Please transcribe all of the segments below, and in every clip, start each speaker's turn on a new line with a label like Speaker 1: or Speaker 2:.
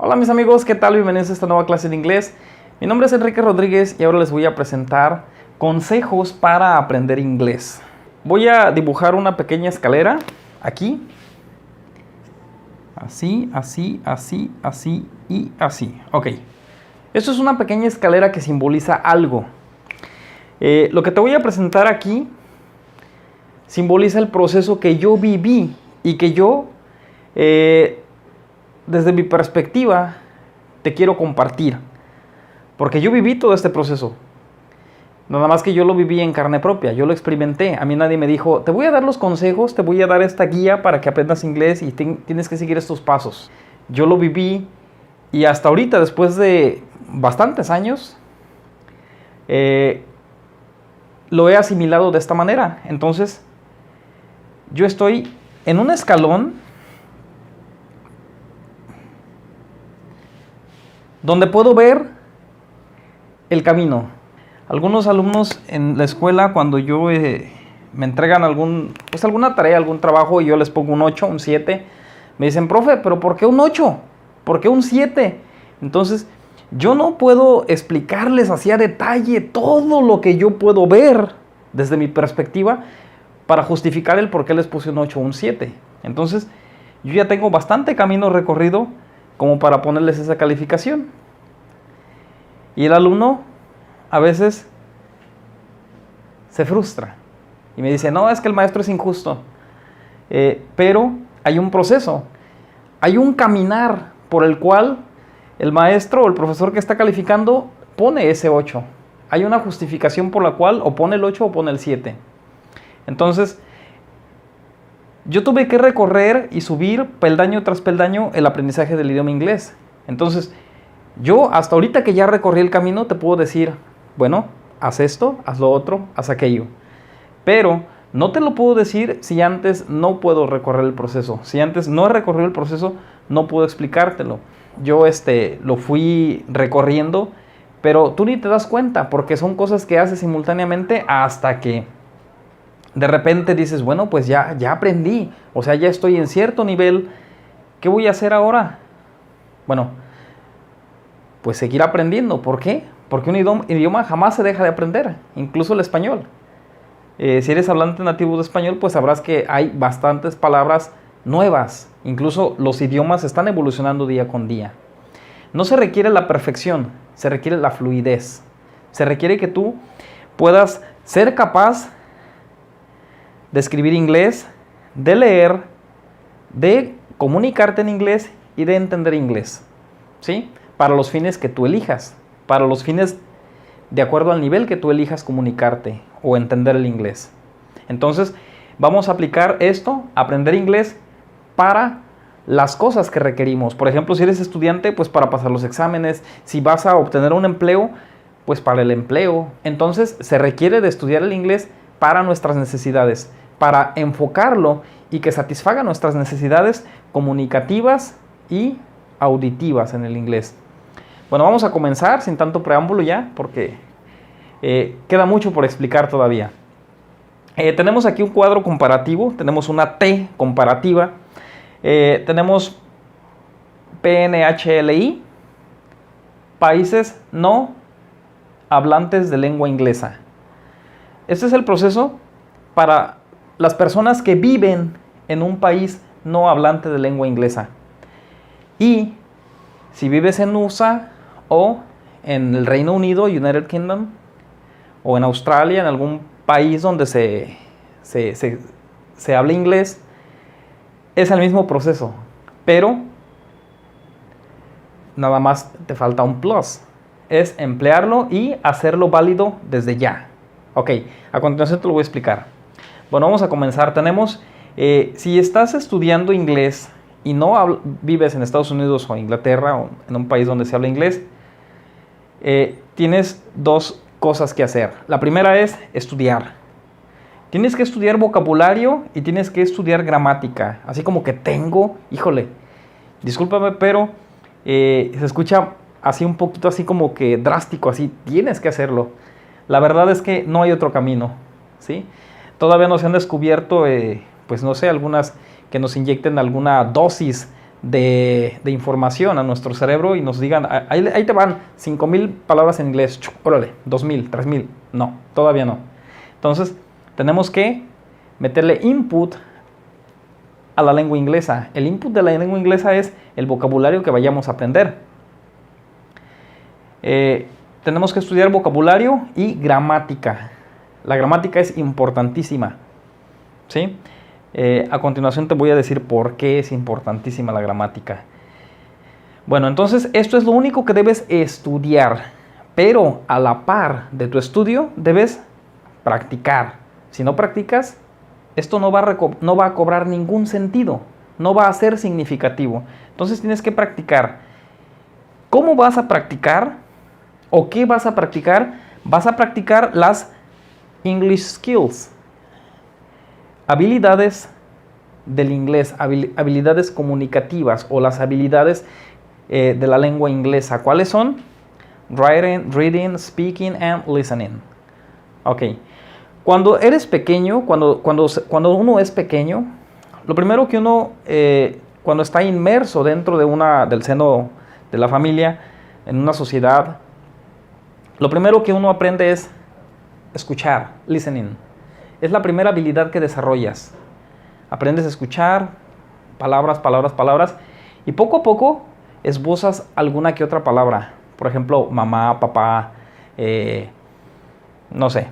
Speaker 1: Hola mis amigos, ¿qué tal? Bienvenidos a esta nueva clase de inglés. Mi nombre es Enrique Rodríguez y ahora les voy a presentar consejos para aprender inglés. Voy a dibujar una pequeña escalera aquí. Así, así, así, así y así. Ok. Esto es una pequeña escalera que simboliza algo. Lo que te voy a presentar aquí simboliza el proceso que yo viví y que yo, desde mi perspectiva, te quiero compartir. Porque yo viví todo este proceso. Nada más que yo lo viví en carne propia, yo lo experimenté. A mí nadie me dijo, te voy a dar los consejos, te voy a dar esta guía para que aprendas inglés y tienes que seguir estos pasos. Yo lo viví y hasta ahorita, después de bastantes años, lo he asimilado de esta manera. Entonces, yo estoy en un escalón donde puedo ver el camino. Algunos alumnos en la escuela, cuando yo me entregan alguna tarea, algún trabajo, y yo les pongo un 8, un 7, me dicen, profe, ¿pero por qué un 8? ¿Por qué un 7? Entonces, yo no puedo explicarles así a detalle todo lo que yo puedo ver desde mi perspectiva para justificar el por qué les puse un 8 o un 7. Entonces, yo ya tengo bastante camino recorrido como para ponerles esa calificación. Y el alumno a veces se frustra y me dice, no, es que el maestro es injusto. Pero hay un proceso, hay un caminar por el cual el maestro o el profesor que está calificando pone ese 8. Hay una justificación por la cual o pone el 8 o pone el 7. Entonces, yo tuve que recorrer y subir peldaño tras peldaño el aprendizaje del idioma inglés. Entonces, yo hasta ahorita que ya recorrí el camino te puedo decir, bueno, haz esto, haz lo otro, haz aquello. Pero no te lo puedo decir si antes no puedo recorrer el proceso. Si antes no he recorrido el proceso, no puedo explicártelo. Yo lo fui recorriendo, pero tú ni te das cuenta porque son cosas que haces simultáneamente hasta que de repente dices, bueno, pues ya aprendí. O sea, ya estoy en cierto nivel. ¿Qué voy a hacer ahora? Bueno, pues seguir aprendiendo. ¿Por qué? Porque un idioma jamás se deja de aprender, incluso el español. Si eres hablante nativo de español, pues sabrás que hay bastantes palabras nuevas. Incluso los idiomas están evolucionando día con día. No se requiere la perfección, se requiere la fluidez. Se requiere que tú puedas ser capaz de escribir inglés, de leer, de comunicarte en inglés y de entender inglés. ¿Sí? Para los fines que tú elijas, para los fines de acuerdo al nivel que tú elijas comunicarte o entender el inglés. Entonces, vamos a aplicar esto, aprender inglés para las cosas que requerimos. Por ejemplo, si eres estudiante, pues para pasar los exámenes. Si vas a obtener un empleo, pues para el empleo. Entonces, se requiere de estudiar el inglés para nuestras necesidades, para enfocarlo y que satisfaga nuestras necesidades comunicativas y auditivas en el inglés. Bueno, vamos a comenzar sin tanto preámbulo ya, porque queda mucho por explicar todavía. Tenemos aquí un cuadro comparativo, tenemos una T comparativa, tenemos PNHLI, países no hablantes de lengua inglesa. Este es el proceso para las personas que viven en un país no hablante de lengua inglesa. Y si vives en USA o en el Reino Unido, United Kingdom, o en Australia, en algún país donde se habla inglés, es el mismo proceso, pero nada más te falta un plus, es emplearlo y hacerlo válido desde ya. Ok, a continuación te lo voy a explicar. Bueno, vamos a comenzar. Tenemos, si estás estudiando inglés y no vives en Estados Unidos o Inglaterra o en un país donde se habla inglés, tienes dos cosas que hacer. La primera es estudiar. Tienes que estudiar vocabulario y tienes que estudiar gramática. Así como que híjole, discúlpame, pero se escucha así un poquito así como que drástico, así, tienes que hacerlo. La verdad es que no hay otro camino, ¿sí? Todavía no se han descubierto, pues no sé, algunas que nos inyecten alguna dosis de información a nuestro cerebro y nos digan, ahí te van 5,000 palabras en inglés, órale, 2,000, 3,000. No, todavía no. Entonces, tenemos que meterle input a la lengua inglesa. El input de la lengua inglesa es el vocabulario que vayamos a aprender. Tenemos que estudiar vocabulario y gramática. La gramática es importantísima, ¿sí? A continuación te voy a decir por qué es importantísima la gramática. Bueno, entonces esto es lo único que debes estudiar, pero a la par de tu estudio debes practicar. Si no practicas, esto no va a cobrar ningún sentido, no va a ser significativo. Entonces tienes que practicar. ¿Cómo vas a practicar? ¿O qué vas a practicar? Vas a practicar las English skills, habilidades del inglés, habilidades comunicativas o las habilidades de la lengua inglesa. ¿Cuáles son? Writing, reading, speaking and listening. Ok. Cuando eres pequeño, cuando uno es pequeño, lo primero que uno, cuando está inmerso dentro del seno de la familia, en una sociedad, lo primero que uno aprende es escuchar, listening. Es la primera habilidad que desarrollas. Aprendes a escuchar palabras, y poco a poco esbozas alguna que otra palabra. Por ejemplo, mamá, papá, no sé,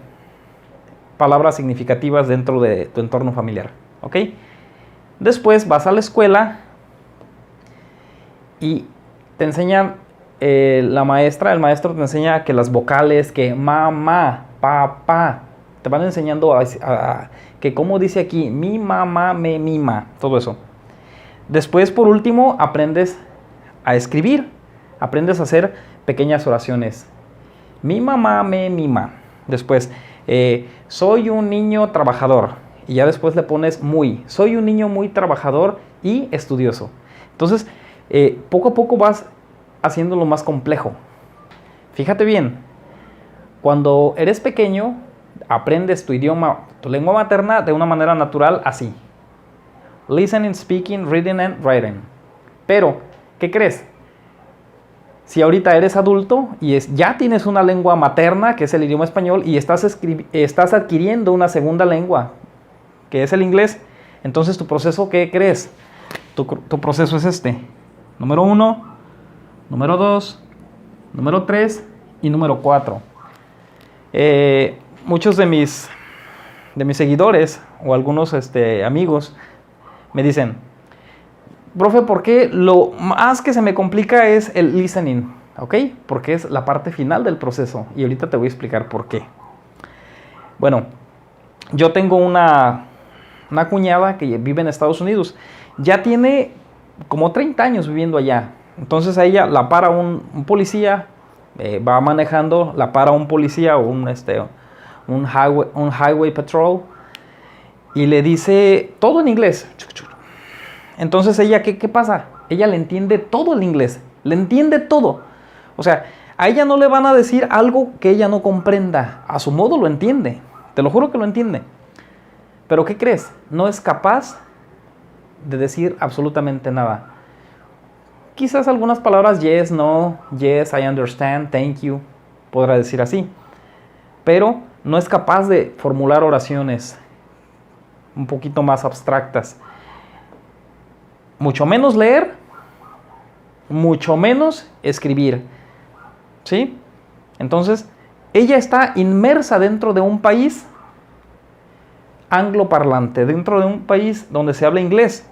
Speaker 1: palabras significativas dentro de tu entorno familiar, ¿ok? Después vas a la escuela y te enseñan, el maestro te enseña que las vocales, que mamá, papá, te van enseñando que como dice aquí, mi mamá me mima, todo eso. Después, por último, aprendes a escribir, aprendes a hacer pequeñas oraciones. Mi mamá me mima. Después, soy un niño trabajador. Y ya después le pones soy un niño muy trabajador y estudioso. Entonces, poco a poco vas haciéndolo más complejo. Fíjate bien, cuando eres pequeño, aprendes tu idioma, tu lengua materna de una manera natural así. Listening, speaking, reading and writing. Pero, ¿qué crees? Si ahorita eres adulto y ya tienes una lengua materna, que es el idioma español, y estás adquiriendo una segunda lengua, que es el inglés, entonces tu proceso, ¿qué crees? Tu proceso es este. Número 1, número 2, número 3 y número 4. Muchos de mis seguidores o algunos amigos me dicen, profe, ¿por qué lo más que se me complica es el listening? ¿Ok? Porque es la parte final del proceso y ahorita te voy a explicar por qué. Bueno, yo tengo una cuñada que vive en Estados Unidos. Ya tiene como 30 años viviendo allá. Entonces a ella la para un policía, va manejando, la para un policía o un highway patrol y le dice todo en inglés. Entonces ella, ¿qué pasa? Ella le entiende todo el inglés, le entiende todo. O sea, a ella no le van a decir algo que ella no comprenda. A su modo lo entiende, te lo juro que lo entiende. Pero ¿qué crees? No es capaz de decir absolutamente nada. Quizás algunas palabras, yes, no, yes, I understand, thank you, podrá decir así. Pero no es capaz de formular oraciones un poquito más abstractas. Mucho menos leer, mucho menos escribir. ¿Sí? Entonces, ella está inmersa dentro de un país angloparlante, dentro de un país donde se habla inglés.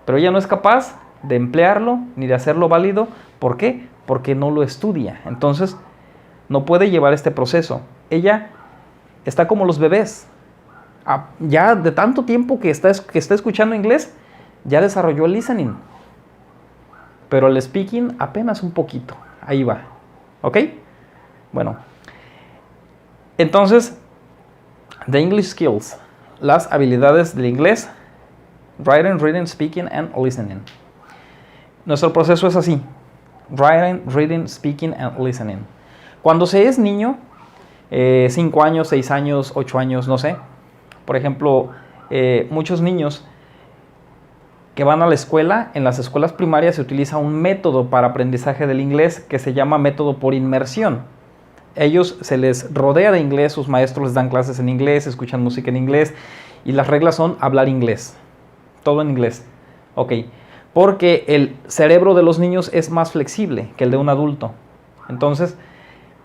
Speaker 1: Pero ella no es capaz de emplearlo ni de hacerlo válido. ¿Por qué? Porque no lo estudia. Entonces, no puede llevar este proceso. Ella está como los bebés. Ya de tanto tiempo que está escuchando inglés, ya desarrolló el listening. Pero el speaking apenas un poquito. Ahí va. ¿Ok? Bueno. Entonces, the English skills. Las habilidades del inglés. Writing, reading, speaking and listening. Nuestro proceso es así. Writing, reading, speaking and listening. Cuando se es niño, 5 años, 6 años, 8 años, no sé. Por ejemplo, muchos niños que van a la escuela, en las escuelas primarias se utiliza un método para aprendizaje del inglés que se llama método por inmersión. Ellos se les rodea de inglés, sus maestros les dan clases en inglés, escuchan música en inglés y las reglas son hablar inglés, todo en inglés. Ok, porque el cerebro de los niños es más flexible que el de un adulto. Entonces,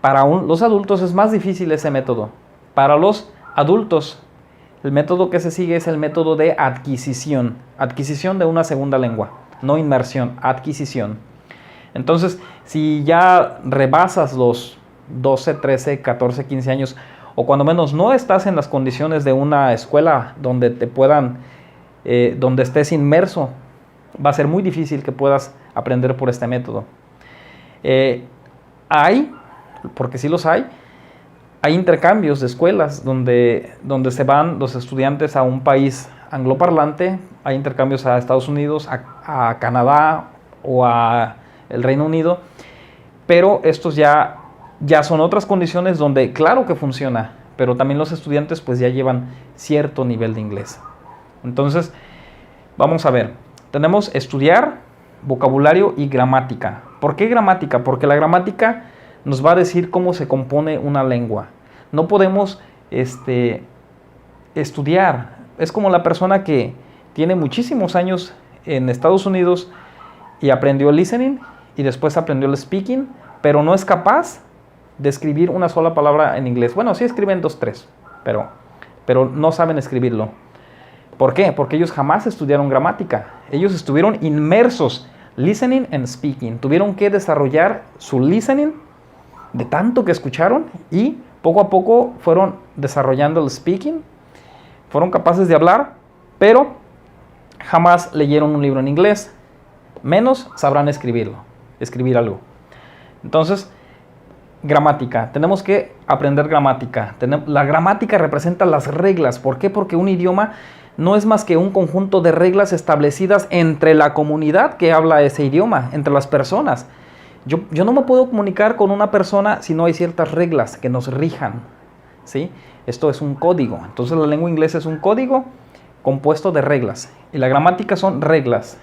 Speaker 1: para los adultos es más difícil ese método. Para los adultos, el método que se sigue es el método de adquisición. Adquisición de una segunda lengua, no inmersión, adquisición. Entonces, si ya rebasas los 12, 13, 14, 15 años, o cuando menos no estás en las condiciones de una escuela donde te puedan, donde estés inmerso, va a ser muy difícil que puedas aprender por este método. Porque sí los hay intercambios de escuelas donde se van los estudiantes a un país angloparlante, hay intercambios a Estados Unidos, a Canadá o a el Reino Unido, pero estos ya son otras condiciones donde claro que funciona, pero también los estudiantes pues ya llevan cierto nivel de inglés. Entonces, vamos a ver, tenemos estudiar, vocabulario y gramática. ¿Por qué gramática? Porque la gramática nos va a decir cómo se compone una lengua. No podemos estudiar. Es como la persona que tiene muchísimos años en Estados Unidos y aprendió el listening y después aprendió el speaking, pero no es capaz de escribir una sola palabra en inglés. Bueno, sí escriben 2, 3, pero no saben escribirlo. ¿Por qué? Porque ellos jamás estudiaron gramática. Ellos estuvieron inmersos, listening and speaking. Tuvieron que desarrollar su listening de tanto que escucharon y poco a poco fueron desarrollando el speaking. Fueron capaces de hablar, pero jamás leyeron un libro en inglés. Menos sabrán escribir algo. Entonces, gramática. Tenemos que aprender gramática. La gramática representa las reglas. ¿Por qué? Porque un idioma no es más que un conjunto de reglas establecidas entre la comunidad que habla ese idioma, entre las personas. Yo no me puedo comunicar con una persona si no hay ciertas reglas que nos rijan, ¿sí? Esto es un código. Entonces la lengua inglesa es un código compuesto de reglas. Y la gramática son reglas.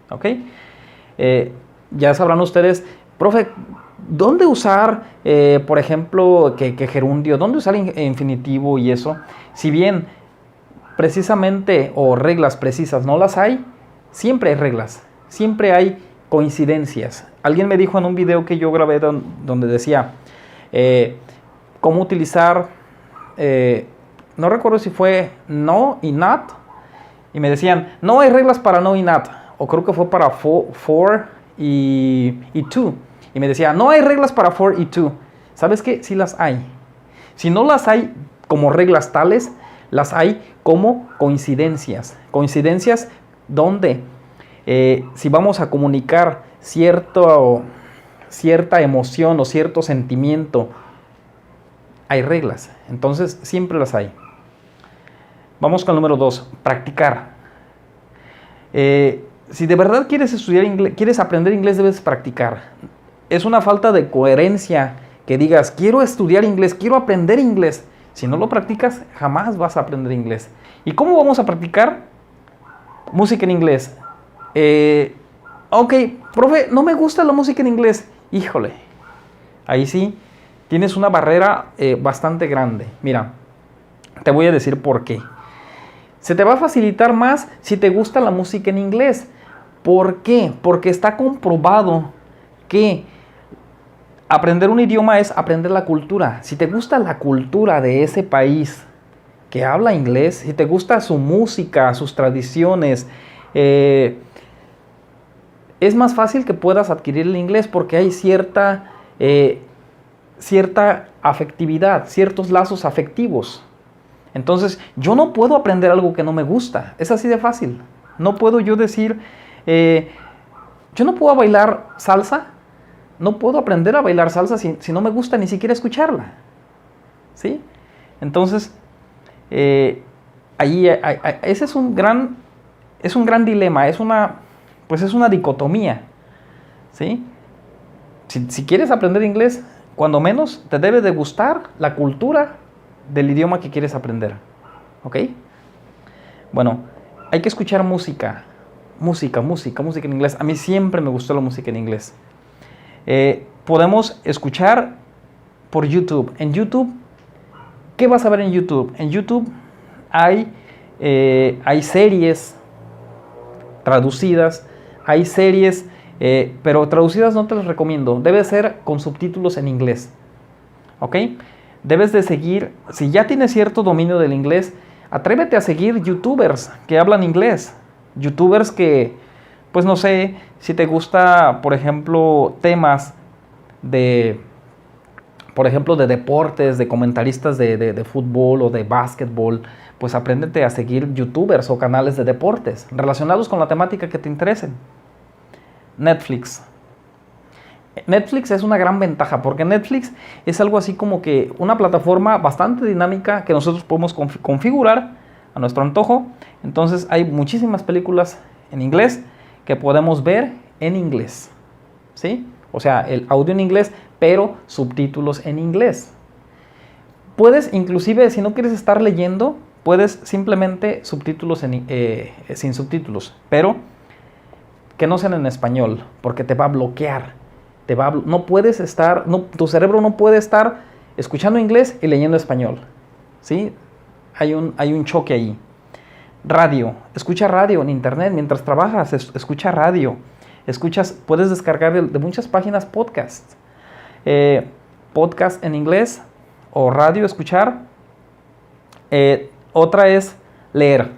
Speaker 1: ¿Ok? Ya sabrán ustedes, profe, ¿dónde usar, por ejemplo, que gerundio? ¿Dónde usar infinitivo y eso? Si bien precisamente o reglas precisas no las hay, siempre hay reglas. Siempre hay coincidencias. Alguien me dijo en un video que yo grabé donde decía cómo utilizar, no recuerdo si fue no y not, y me decían, no hay reglas para no y not, o creo que fue para for y to, y me decía, no hay reglas para for y to. ¿Sabes qué? Sí las hay. Si no las hay como reglas tales, las hay como coincidencias. Coincidencias donde si vamos a comunicar cierta emoción o cierto sentimiento, hay reglas. Entonces, siempre las hay. Vamos con el número 2, practicar. Si de verdad quieres estudiar inglés, quieres aprender inglés, debes practicar. Es una falta de coherencia que digas, quiero estudiar inglés, quiero aprender inglés. Si no lo practicas, jamás vas a aprender inglés. ¿Y cómo vamos a practicar? Música en inglés. Ok, profe, no me gusta la música en inglés. Híjole, ahí sí tienes una barrera bastante grande. Mira, te voy a decir por qué. Se te va a facilitar más si te gusta la música en inglés. ¿Por qué? Porque está comprobado que aprender un idioma es aprender la cultura. Si te gusta la cultura de ese país que habla inglés, si te gusta su música, sus tradiciones, es más fácil que puedas adquirir el inglés porque hay cierta afectividad, ciertos lazos afectivos. Entonces, yo no puedo aprender algo que no me gusta. Es así de fácil. No puedo yo decir, yo no puedo bailar salsa. No puedo aprender a bailar salsa si no me gusta ni siquiera escucharla. ¿Sí? Entonces, ese es un gran dilema, es una dicotomía. ¿Sí? Si quieres aprender inglés, cuando menos te debe de gustar la cultura del idioma que quieres aprender. ¿Ok? Bueno, hay que escuchar música. música en inglés. A mí siempre me gustó la música en inglés. Podemos escuchar por YouTube. En YouTube, ¿qué vas a ver en YouTube? En YouTube hay series traducidas, hay series, pero traducidas no te las recomiendo. Debe ser con subtítulos en inglés. ¿Ok? Debes de seguir, si ya tienes cierto dominio del inglés, atrévete a seguir youtubers que hablan inglés. Youtubers que, pues no sé, si te gusta, por ejemplo, temas de, por ejemplo, de deportes, de comentaristas de fútbol o de básquetbol, pues apréndete a seguir youtubers o canales de deportes relacionados con la temática que te interesen. Netflix. Netflix es una gran ventaja porque Netflix es algo así como que una plataforma bastante dinámica que nosotros podemos configurar a nuestro antojo. Entonces hay muchísimas películas en inglés que podemos ver en inglés, ¿sí? O sea, el audio en inglés, pero subtítulos en inglés. Puedes inclusive, si no quieres estar leyendo, puedes simplemente subtítulos sin subtítulos, pero que no sean en español, porque te va a bloquear. No puedes estar, tu cerebro no puede estar escuchando inglés y leyendo español, ¿sí? Hay un choque ahí. Radio, escucha radio en internet mientras trabajas, escucha radio. Puedes descargar de muchas páginas podcasts. Podcast en inglés o radio, escuchar. Otra es leer.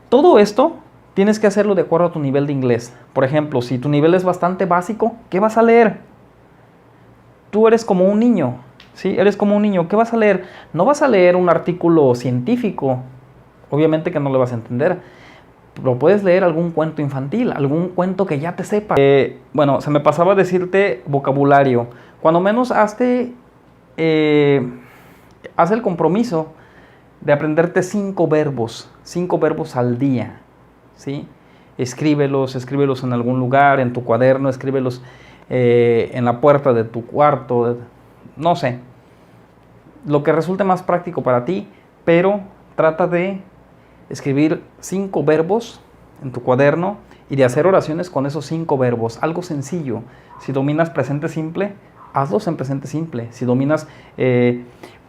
Speaker 1: Todo esto tienes que hacerlo de acuerdo a tu nivel de inglés. Por ejemplo, si tu nivel es bastante básico, ¿qué vas a leer? Tú eres como un niño, ¿sí? Eres como un niño. ¿Qué vas a leer? No vas a leer un artículo científico. Obviamente que no le vas a entender. Pero puedes leer algún cuento infantil, algún cuento que ya te sepa. Bueno, se me pasaba decirte vocabulario. Cuando menos haz el compromiso de aprenderte 5 verbos al día, ¿sí? Escríbelos en algún lugar, en tu cuaderno, escríbelos en la puerta de tu cuarto, no sé, lo que resulte más práctico para ti, pero trata de escribir 5 verbos en tu cuaderno y de hacer oraciones con esos 5 verbos, algo sencillo. Si dominas presente simple, hazlos en presente simple. Si dominas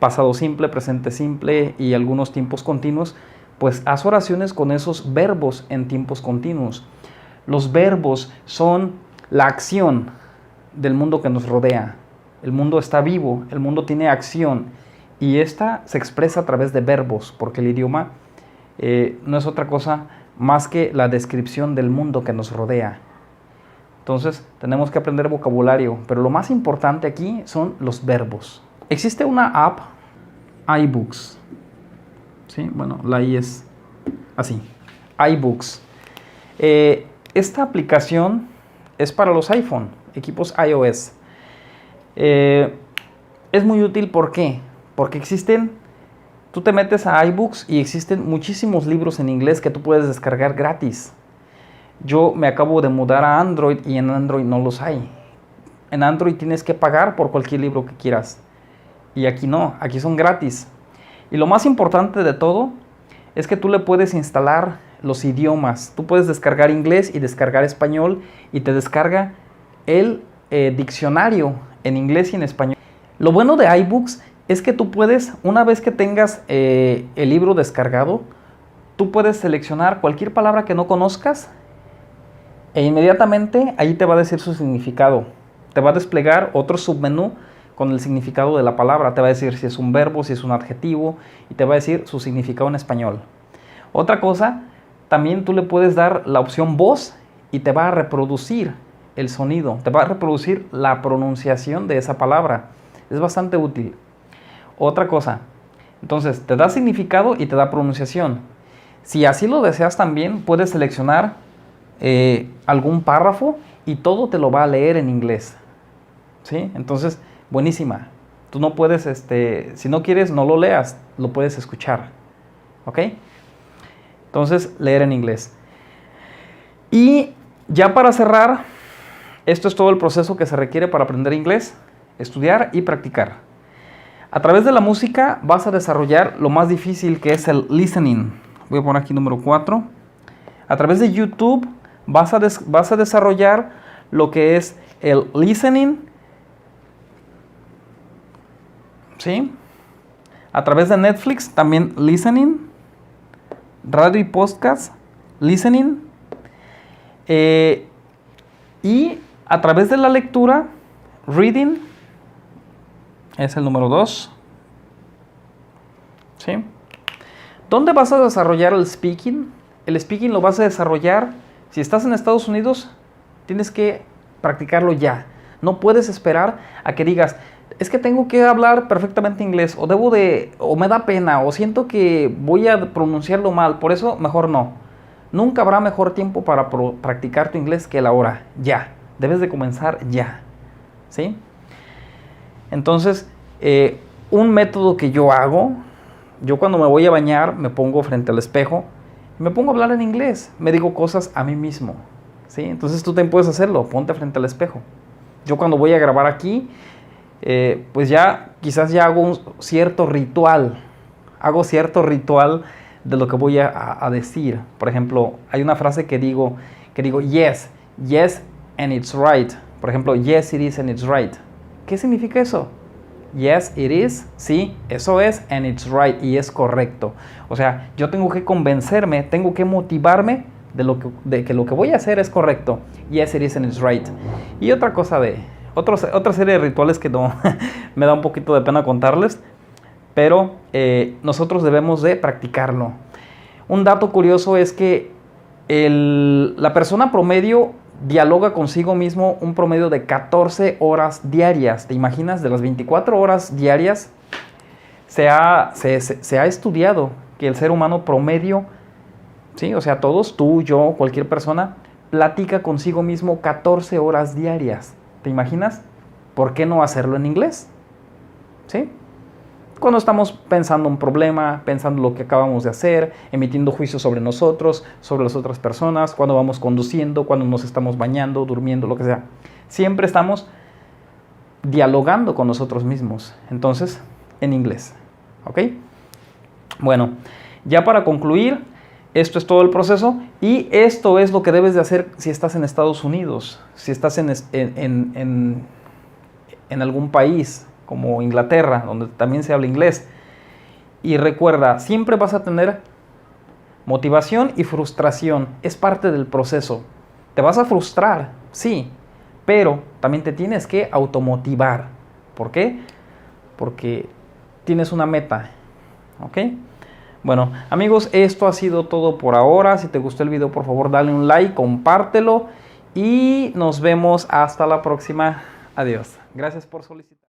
Speaker 1: pasado simple, presente simple y algunos tiempos continuos, pues haz oraciones con esos verbos en tiempos continuos. Los verbos son la acción del mundo que nos rodea. El mundo está vivo, el mundo tiene acción y esta se expresa a través de verbos, porque el idioma no es otra cosa más que la descripción del mundo que nos rodea. Entonces tenemos que aprender vocabulario, pero lo más importante aquí son los verbos. Existe una app, iBooks. ¿Sí? Bueno, la I es así, iBooks. Esta aplicación es para los iPhone, equipos iOS. Es muy útil, ¿por qué? Porque tú te metes a iBooks y existen muchísimos libros en inglés que tú puedes descargar gratis. Yo me acabo de mudar a Android y en Android no los hay. En Android tienes que pagar por cualquier libro que quieras. Y aquí no, aquí son gratis. Y lo más importante de todo es que tú le puedes instalar los idiomas. Tú puedes descargar inglés y descargar español y te descarga el diccionario en inglés y en español. Lo bueno de iBooks es que tú puedes, una vez que tengas el libro descargado, tú puedes seleccionar cualquier palabra que no conozcas e inmediatamente ahí te va a decir su significado. Te va a desplegar otro submenú con el significado de la palabra. Te va a decir si es un verbo, si es un adjetivo y te va a decir su significado en español. Otra cosa, también tú le puedes dar la opción voz y te va a reproducir el sonido, te va a reproducir la pronunciación de esa palabra. Es bastante útil. Otra cosa, entonces te da significado y te da pronunciación. Si así lo deseas también, puedes seleccionar algún párrafo y todo te lo va a leer en inglés, ¿sí? Entonces, buenísima. Tú no puedes, si no quieres, no lo leas, lo puedes escuchar, ¿ok? Entonces, leer en inglés. Y ya para cerrar, esto es todo el proceso que se requiere para aprender inglés, estudiar y practicar. A través de la música vas a desarrollar lo más difícil, que es el listening. Voy a poner aquí número 4. A través de YouTube vas a desarrollar lo que es el listening, ¿sí? A través de Netflix, también listening, radio y podcast, listening, y a través de la lectura, reading, es el número 2, ¿sí? ¿Dónde vas a desarrollar el speaking? El speaking lo vas a desarrollar, si estás en Estados Unidos, tienes que practicarlo ya. No puedes esperar a que digas, es que tengo que hablar perfectamente inglés, o me da pena, o siento que voy a pronunciarlo mal, por eso mejor no. Nunca habrá mejor tiempo para practicar tu inglés que la hora, ya. Debes de comenzar ya, ¿sí? Entonces, un método que yo hago, yo cuando me voy a bañar, me pongo frente al espejo, y me pongo a hablar en inglés, me digo cosas a mí mismo, ¿sí? Entonces tú también puedes hacerlo, ponte frente al espejo. Yo cuando voy a grabar aquí, pues quizás ya hago un cierto ritual, de lo que voy a decir. Por ejemplo, hay una frase que digo, yes, yes and it's right. Por ejemplo, yes it is and it's right. ¿Qué significa eso? Yes it is, sí, eso es, and it's right, y es correcto. O sea, yo tengo que convencerme, tengo que motivarme de que lo que voy a hacer es correcto. Yes it is and it's right. Y otra cosa otra serie de rituales que no me da un poquito de pena contarles, pero nosotros debemos de practicarlo. Un dato curioso es que la persona promedio dialoga consigo mismo un promedio de 14 horas diarias. ¿Te imaginas? De las 24 horas diarias se ha estudiado que el ser humano promedio, ¿sí? O sea, todos, tú, yo, cualquier persona, platica consigo mismo 14 horas diarias. ¿Te imaginas? ¿Por qué no hacerlo en inglés? ¿Sí? Cuando estamos pensando un problema, pensando lo que acabamos de hacer, emitiendo juicios sobre nosotros, sobre las otras personas, cuando vamos conduciendo, cuando nos estamos bañando, durmiendo, lo que sea. Siempre estamos dialogando con nosotros mismos. Entonces, en inglés. ¿Ok? Bueno, ya para concluir, esto es todo el proceso y esto es lo que debes de hacer si estás en Estados Unidos, si estás en algún país como Inglaterra, donde también se habla inglés. Y recuerda, siempre vas a tener motivación y frustración. Es parte del proceso. Te vas a frustrar, sí, pero también te tienes que automotivar. ¿Por qué? Porque tienes una meta. ¿Ok? Bueno, amigos, esto ha sido todo por ahora. Si te gustó el video, por favor, dale un like, compártelo y nos vemos hasta la próxima. Adiós. Gracias por solicitar.